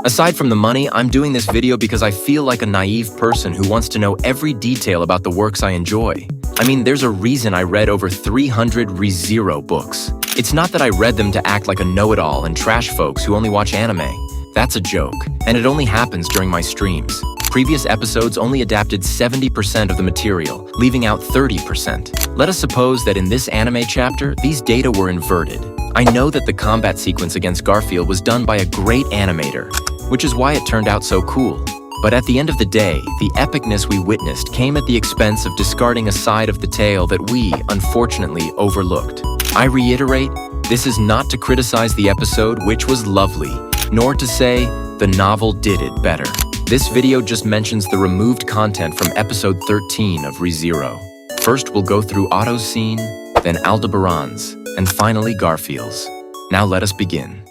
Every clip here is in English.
Aside from the money, I'm doing this video because I feel like a naive person who wants to know every detail about the works I enjoy. I mean, there's a reason I read over 300 ReZero books. It's not that I read them to act like a know-it-all and trash folks who only watch anime. That's a joke, and it only happens during my streams. Previous episodes only adapted 70% of the material, leaving out 30%. Let us suppose that in this anime chapter, these data were inverted. I know that the combat sequence against Garfiel was done by a great animator, which is why it turned out so cool. But at the end of the day, the epicness we witnessed came at the expense of discarding a side of the tale that we, unfortunately, overlooked. I reiterate, this is not to criticize the episode, which was lovely, nor to say the novel did it better. This video just mentions the removed content from episode 13 of ReZero. First, we'll go through Otto's scene, then Aldebaran's, and finally Garfiel's. Now let us begin.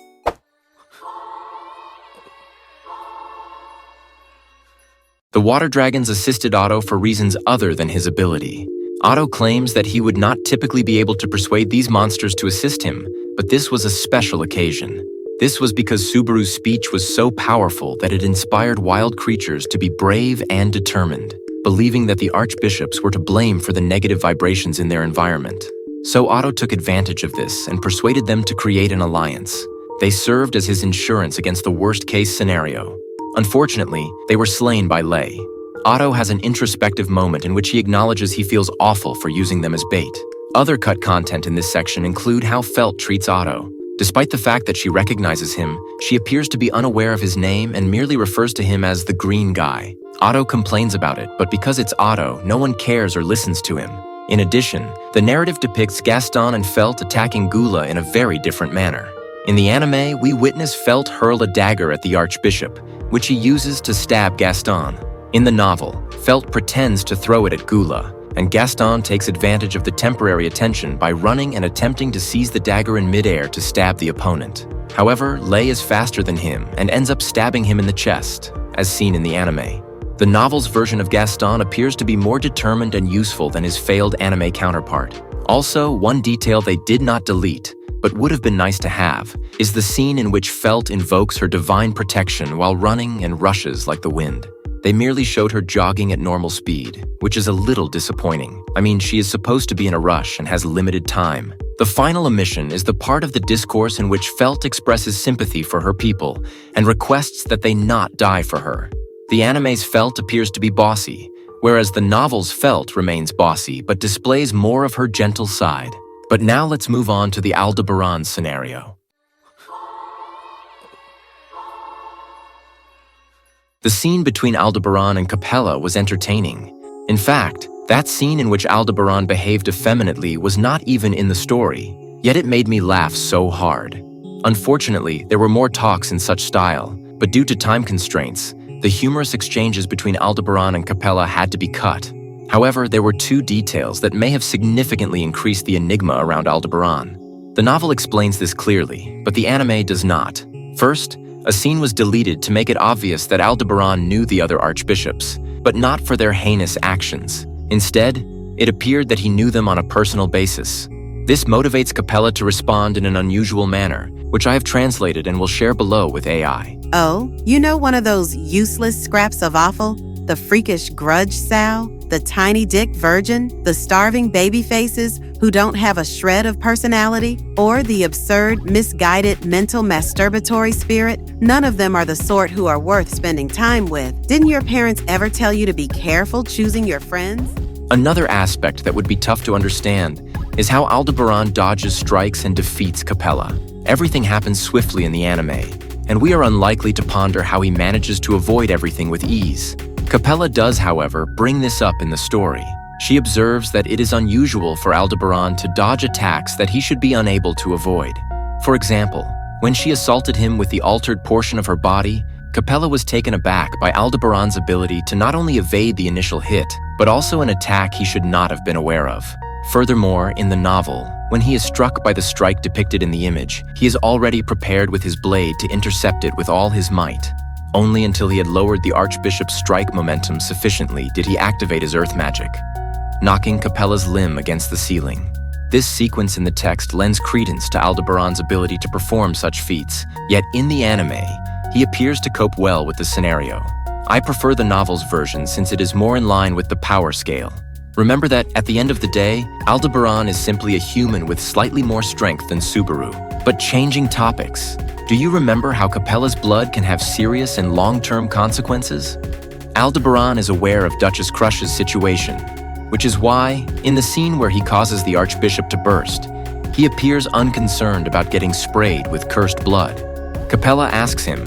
The water dragons assisted Otto for reasons other than his ability. Otto claims that he would not typically be able to persuade these monsters to assist him, but this was a special occasion. This was because Subaru's speech was so powerful that it inspired wild creatures to be brave and determined, believing that the archbishops were to blame for the negative vibrations in their environment. So Otto took advantage of this and persuaded them to create an alliance. They served as his insurance against the worst-case scenario. Unfortunately, they were slain by Lei. Otto has an introspective moment in which he acknowledges he feels awful for using them as bait. Other cut content in this section include how Felt treats Otto. Despite the fact that she recognizes him, she appears to be unaware of his name and merely refers to him as the green guy. Otto complains about it, but because it's Otto, no one cares or listens to him. In addition, the narrative depicts Gaston and Felt attacking Gula in a very different manner. In the anime, we witness Felt hurl a dagger at the archbishop, which he uses to stab Gaston. In the novel, Felt pretends to throw it at Gula, and Gaston takes advantage of the temporary attention by running and attempting to seize the dagger in midair to stab the opponent. However, Lei is faster than him and ends up stabbing him in the chest, as seen in the anime. The novel's version of Gaston appears to be more determined and useful than his failed anime counterpart. Also, one detail they did not delete, but would have been nice to have, is the scene in which Felt invokes her divine protection while running and rushes like the wind. They merely showed her jogging at normal speed, which is a little disappointing. I mean, she is supposed to be in a rush and has limited time. The final omission is the part of the discourse in which Felt expresses sympathy for her people and requests that they not die for her. The anime's Felt appears to be bossy, whereas the novel's Felt remains bossy but displays more of her gentle side. But now let's move on to the Aldebaran scenario. The scene between Aldebaran and Capella was entertaining. In fact, that scene in which Aldebaran behaved effeminately was not even in the story, yet it made me laugh so hard. Unfortunately, there were more talks in such style, but due to time constraints, the humorous exchanges between Aldebaran and Capella had to be cut. However, there were two details that may have significantly increased the enigma around Aldebaran. The novel explains this clearly, but the anime does not. First, a scene was deleted to make it obvious that Aldebaran knew the other archbishops, but not for their heinous actions. Instead, it appeared that he knew them on a personal basis. This motivates Capella to respond in an unusual manner, which I have translated and will share below with AI. Oh, you know one of those useless scraps of offal? The freakish grudge sow? The tiny dick virgin? The starving baby faces who don't have a shred of personality? Or the absurd, misguided, mental masturbatory spirit? None of them are the sort who are worth spending time with. Didn't your parents ever tell you to be careful choosing your friends? Another aspect that would be tough to understand is how Aldebaran dodges strikes and defeats Capella. Everything happens swiftly in the anime, and we are unlikely to ponder how he manages to avoid everything with ease. Capella does, however, bring this up in the story. She observes that it is unusual for Aldebaran to dodge attacks that he should be unable to avoid. For example, when she assaulted him with the altered portion of her body, Capella was taken aback by Aldebaran's ability to not only evade the initial hit, but also an attack he should not have been aware of. Furthermore, in the novel, when he is struck by the strike depicted in the image, he is already prepared with his blade to intercept it with all his might. Only until he had lowered the archbishop's strike momentum sufficiently did he activate his earth magic, knocking Capella's limb against the ceiling. This sequence in the text lends credence to Aldebaran's ability to perform such feats, yet in the anime, he appears to cope well with the scenario. I prefer the novel's version since it is more in line with the power scale. Remember that, at the end of the day, Aldebaran is simply a human with slightly more strength than Subaru. But changing topics, do you remember how Capella's blood can have serious and long-term consequences? Aldebaran is aware of Duchess Crush's situation, which is why, in the scene where he causes the Archbishop to burst, he appears unconcerned about getting sprayed with cursed blood. Capella asks him,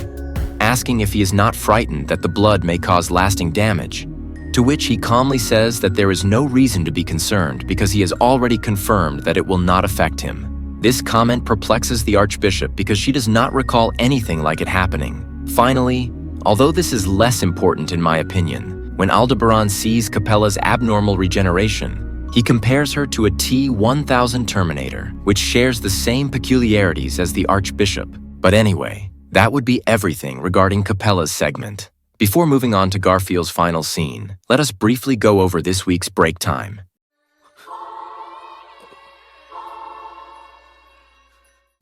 asking if he is not frightened that the blood may cause lasting damage, to which he calmly says that there is no reason to be concerned because he has already confirmed that it will not affect him. This comment perplexes the Archbishop because she does not recall anything like it happening. Finally, although this is less important in my opinion, when Aldebaran sees Capella's abnormal regeneration, he compares her to a T-1000 Terminator, which shares the same peculiarities as the Archbishop. But anyway, that would be everything regarding Capella's segment. Before moving on to Garfiel's final scene, let us briefly go over this week's break time.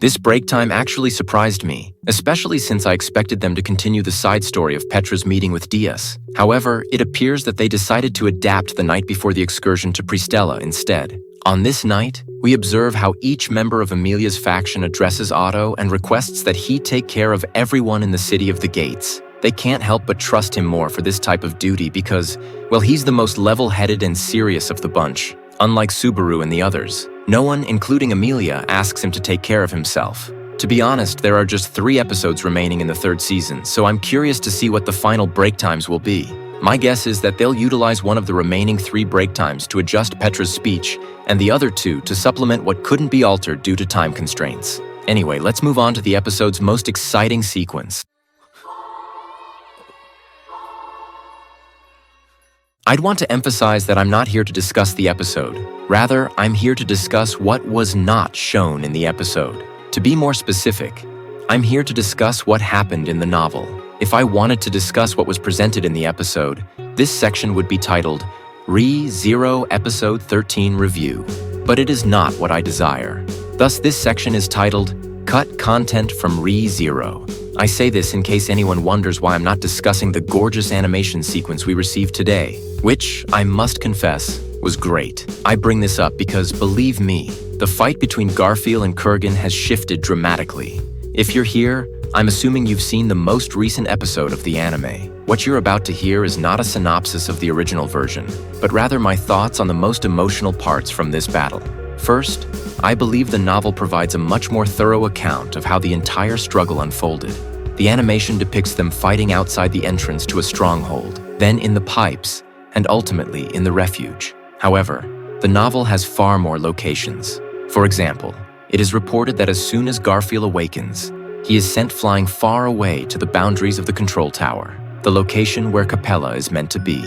This break time actually surprised me, especially since I expected them to continue the side story of Petra's meeting with Diaz. However, it appears that they decided to adapt the night before the excursion to Pristella instead. On this night, we observe how each member of Emilia's faction addresses Otto and requests that he take care of everyone in the City of the Gates. They can't help but trust him more for this type of duty because, well, he's the most level-headed and serious of the bunch, unlike Subaru and the others. No one, including Emilia, asks him to take care of himself. To be honest, there are just 3 episodes remaining in the 3rd season, so I'm curious to see what the final break times will be. My guess is that they'll utilize one of the remaining 3 break times to adjust Petra's speech, and the other 2 to supplement what couldn't be altered due to time constraints. Anyway, let's move on to the episode's most exciting sequence. I'd want to emphasize that I'm not here to discuss the episode. Rather, I'm here to discuss what was not shown in the episode. To be more specific, I'm here to discuss what happened in the novel. If I wanted to discuss what was presented in the episode, this section would be titled Re-Zero Episode 13 Review. But it is not what I desire. Thus, this section is titled Cut Content from Re-Zero. I say this in case anyone wonders why I'm not discussing the gorgeous animation sequence we received today, which, I must confess, was great. I bring this up because, believe me, the fight between Garfiel and Kurgan has shifted dramatically. If you're here, I'm assuming you've seen the most recent episode of the anime. What you're about to hear is not a synopsis of the original version, but rather my thoughts on the most emotional parts from this battle. First, I believe the novel provides a much more thorough account of how the entire struggle unfolded. The animation depicts them fighting outside the entrance to a stronghold, then in the pipes, and ultimately in the refuge. However, the novel has far more locations. For example, it is reported that as soon as Garfiel awakens, he is sent flying far away to the boundaries of the control tower, the location where Capella is meant to be.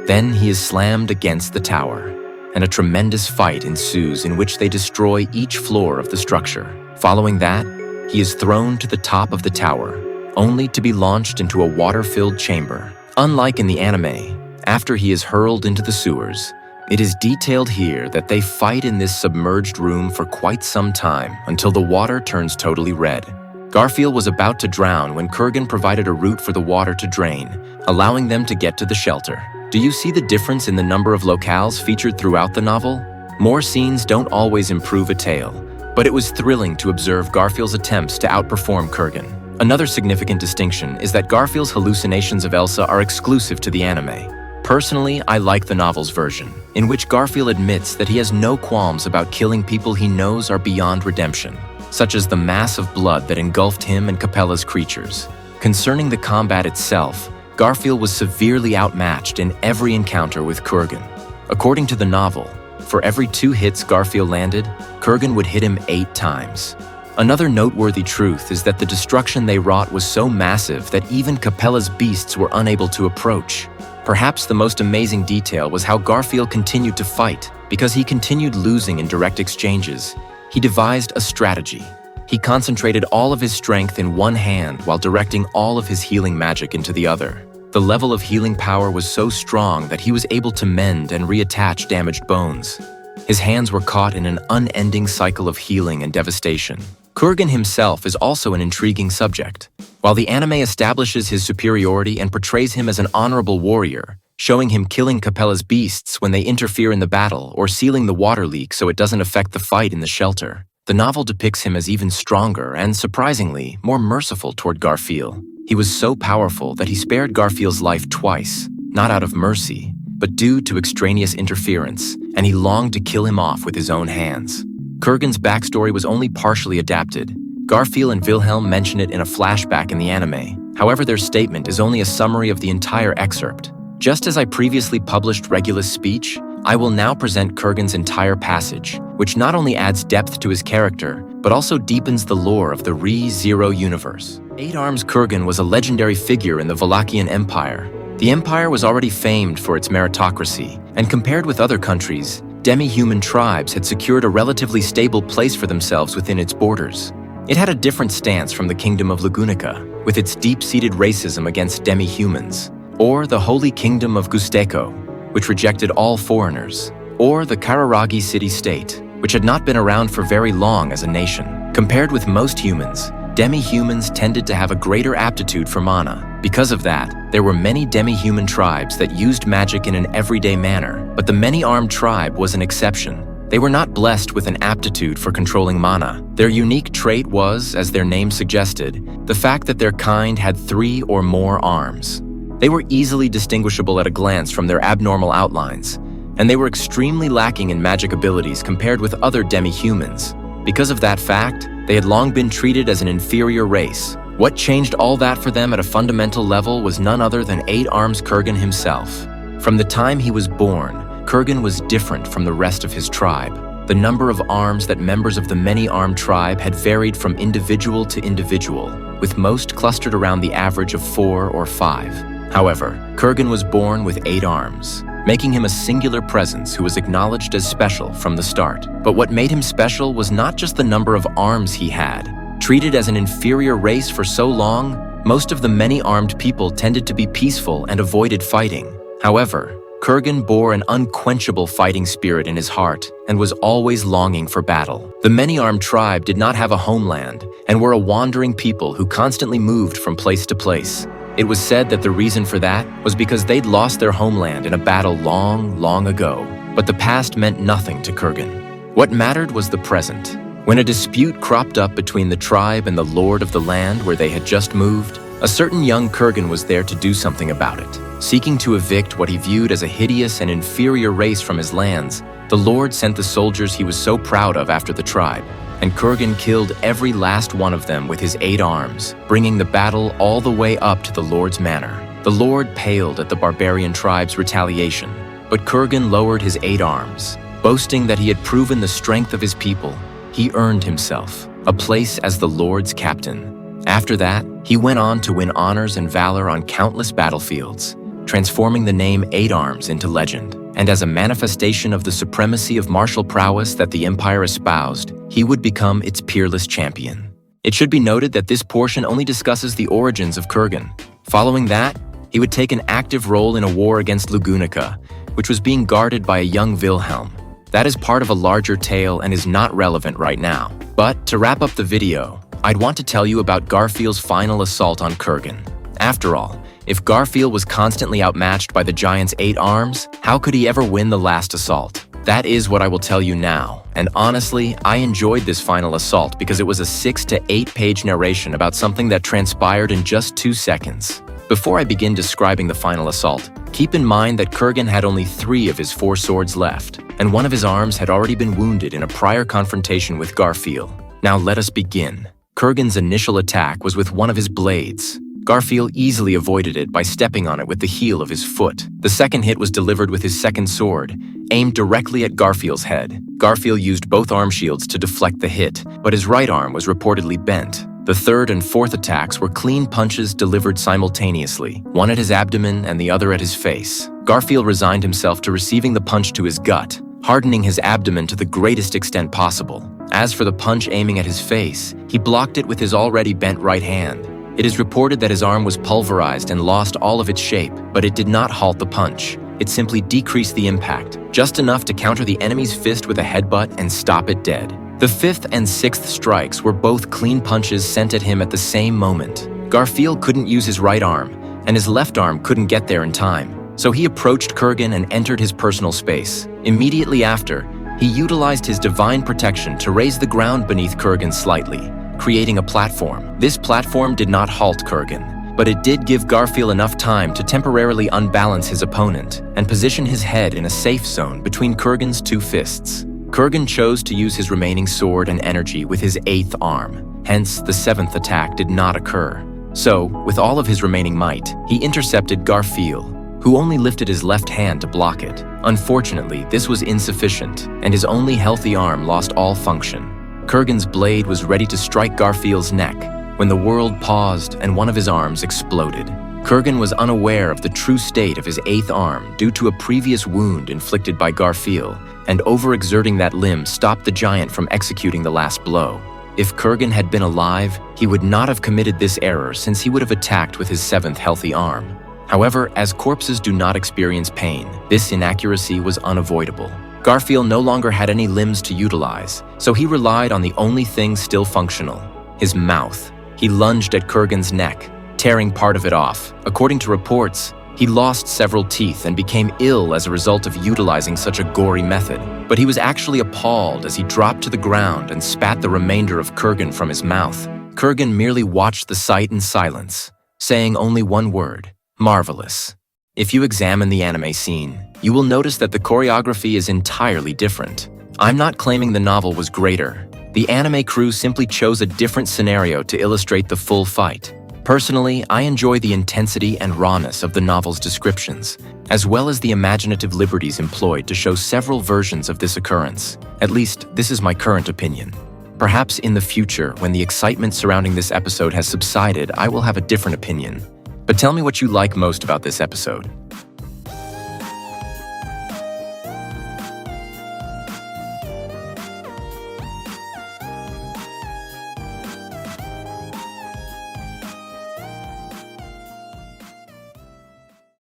Then he is slammed against the tower, and a tremendous fight ensues in which they destroy each floor of the structure. Following that, he is thrown to the top of the tower, only to be launched into a water-filled chamber. Unlike in the anime, after he is hurled into the sewers, it is detailed here that they fight in this submerged room for quite some time until the water turns totally red. Garfiel was about to drown when Kurgan provided a route for the water to drain, allowing them to get to the shelter. Do you see the difference in the number of locales featured throughout the novel? More scenes don't always improve a tale, but it was thrilling to observe Garfiel's attempts to outperform Kurgan. Another significant distinction is that Garfiel's hallucinations of Elsa are exclusive to the anime. Personally, I like the novel's version, in which Garfiel admits that he has no qualms about killing people he knows are beyond redemption, such as the mass of blood that engulfed him and Capella's creatures. Concerning the combat itself, Garfiel was severely outmatched in every encounter with Kurgan. According to the novel, for every 2 hits Garfiel landed, Kurgan would hit him 8 times. Another noteworthy truth is that the destruction they wrought was so massive that even Capella's beasts were unable to approach. Perhaps the most amazing detail was how Garfiel continued to fight. Because he continued losing in direct exchanges, he devised a strategy. He concentrated all of his strength in one hand while directing all of his healing magic into the other. The level of healing power was so strong that he was able to mend and reattach damaged bones. His hands were caught in an unending cycle of healing and devastation. Kurgan himself is also an intriguing subject. While the anime establishes his superiority and portrays him as an honorable warrior, showing him killing Capella's beasts when they interfere in the battle or sealing the water leak so it doesn't affect the fight in the shelter, the novel depicts him as even stronger and, surprisingly, more merciful toward Garfiel. He was so powerful that he spared Garfiel's life twice, not out of mercy, but due to extraneous interference, and he longed to kill him off with his own hands. Kurgan's backstory was only partially adapted. Garfiel and Wilhelm mention it in a flashback in the anime. However, their statement is only a summary of the entire excerpt. Just as I previously published Regulus' speech, I will now present Kurgan's entire passage, which not only adds depth to his character, but also deepens the lore of the Re-Zero universe. Eight Arms Kurgan was a legendary figure in the Wallachian Empire. The empire was already famed for its meritocracy, and compared with other countries, demi-human tribes had secured a relatively stable place for themselves within its borders. It had a different stance from the Kingdom of Lugunica, with its deep-seated racism against demi-humans, or the Holy Kingdom of Gusteco, which rejected all foreigners, or the Kararagi city-state, which had not been around for very long as a nation. Compared with most humans, demi-humans tended to have a greater aptitude for mana. Because of that, there were many demi-human tribes that used magic in an everyday manner, but the many-armed tribe was an exception. They were not blessed with an aptitude for controlling mana. Their unique trait was, as their name suggested, the fact that their kind had 3 or more arms. They were easily distinguishable at a glance from their abnormal outlines, and they were extremely lacking in magic abilities compared with other demi-humans. Because of that fact, they had long been treated as an inferior race. What changed all that for them at a fundamental level was none other than Eight Arms Kurgan himself. From the time he was born, Kurgan was different from the rest of his tribe. The number of arms that members of the many-armed tribe had varied from individual to individual, with most clustered around the average of 4 or 5. However, Kurgan was born with 8 arms, making him a singular presence who was acknowledged as special from the start. But what made him special was not just the number of arms he had. Treated as an inferior race for so long, most of the many-armed people tended to be peaceful and avoided fighting. However, Kurgan bore an unquenchable fighting spirit in his heart and was always longing for battle. The many-armed tribe did not have a homeland and were a wandering people who constantly moved from place to place. It was said that the reason for that was because they'd lost their homeland in a battle long, long ago. But the past meant nothing to Kurgan. What mattered was the present. When a dispute cropped up between the tribe and the lord of the land where they had just moved, a certain young Kurgan was there to do something about it. Seeking to evict what he viewed as a hideous and inferior race from his lands, the lord sent the soldiers he was so proud of after the tribe, and Kurgan killed every last one of them with his 8 arms, bringing the battle all the way up to the lord's manor. The lord paled at the barbarian tribe's retaliation, but Kurgan lowered his 8 arms, boasting that he had proven the strength of his people. He earned himself a place as the lord's captain. After that, he went on to win honors and valor on countless battlefields, transforming the name 8 Arms into legend. And as a manifestation of the supremacy of martial prowess that the Empire espoused, he would become its peerless champion. It should be noted that this portion only discusses the origins of Kurgan. Following that, he would take an active role in a war against Lugunica, which was being guarded by a young Wilhelm. That is part of a larger tale and is not relevant right now. But to wrap up the video, I'd want to tell you about Garfiel's final assault on Kurgan. After all, if Garfiel was constantly outmatched by the giant's 8 arms, how could he ever win the last assault? That is what I will tell you now, and honestly, I enjoyed this final assault because it was a 6 to 8 page narration about something that transpired in just 2 seconds. Before I begin describing the final assault, keep in mind that Kurgan had only 3 of his 4 swords left, and one of his arms had already been wounded in a prior confrontation with Garfiel. Now let us begin. Kurgan's initial attack was with one of his blades. Garfiel easily avoided it by stepping on it with the heel of his foot. The second hit was delivered with his second sword, aimed directly at Garfiel's head. Garfiel used both arm shields to deflect the hit, but his right arm was reportedly bent. The third and fourth attacks were clean punches delivered simultaneously, one at his abdomen and the other at his face. Garfiel resigned himself to receiving the punch to his gut, hardening his abdomen to the greatest extent possible. As for the punch aiming at his face, he blocked it with his already bent right hand. It is reported that his arm was pulverized and lost all of its shape, but it did not halt the punch. It simply decreased the impact, just enough to counter the enemy's fist with a headbutt and stop it dead. The fifth and sixth strikes were both clean punches sent at him at the same moment. Garfiel couldn't use his right arm, and his left arm couldn't get there in time. So he approached Kurgan and entered his personal space. Immediately after, he utilized his divine protection to raise the ground beneath Kurgan slightly, creating a platform. This platform did not halt Kurgan, but it did give Garfiel enough time to temporarily unbalance his opponent and position his head in a safe zone between Kurgan's two fists. Kurgan chose to use his remaining sword and energy with his eighth arm, hence the seventh attack did not occur. So, with all of his remaining might, he intercepted Garfiel, who only lifted his left hand to block it. Unfortunately, this was insufficient, and his only healthy arm lost all function. Kurgan's blade was ready to strike Garfiel's neck when the world paused and one of his arms exploded. Kurgan was unaware of the true state of his eighth arm due to a previous wound inflicted by Garfiel, and overexerting that limb stopped the giant from executing the last blow. If Kurgan had been alive, he would not have committed this error since he would have attacked with his seventh healthy arm. However, as corpses do not experience pain, this inaccuracy was unavoidable. Garfiel no longer had any limbs to utilize, so he relied on the only thing still functional, his mouth. He lunged at Kurgan's neck, tearing part of it off. According to reports, he lost several teeth and became ill as a result of utilizing such a gory method. But he was actually appalled as he dropped to the ground and spat the remainder of Kurgan from his mouth. Kurgan merely watched the sight in silence, saying only one word: marvelous. If you examine the anime scene, you will notice that the choreography is entirely different. I'm not claiming the novel was greater. The anime crew simply chose a different scenario to illustrate the full fight. Personally, I enjoy the intensity and rawness of the novel's descriptions, as well as the imaginative liberties employed to show several versions of this occurrence. At least, this is my current opinion. Perhaps in the future, when the excitement surrounding this episode has subsided, I will have a different opinion. But tell me what you like most about this episode.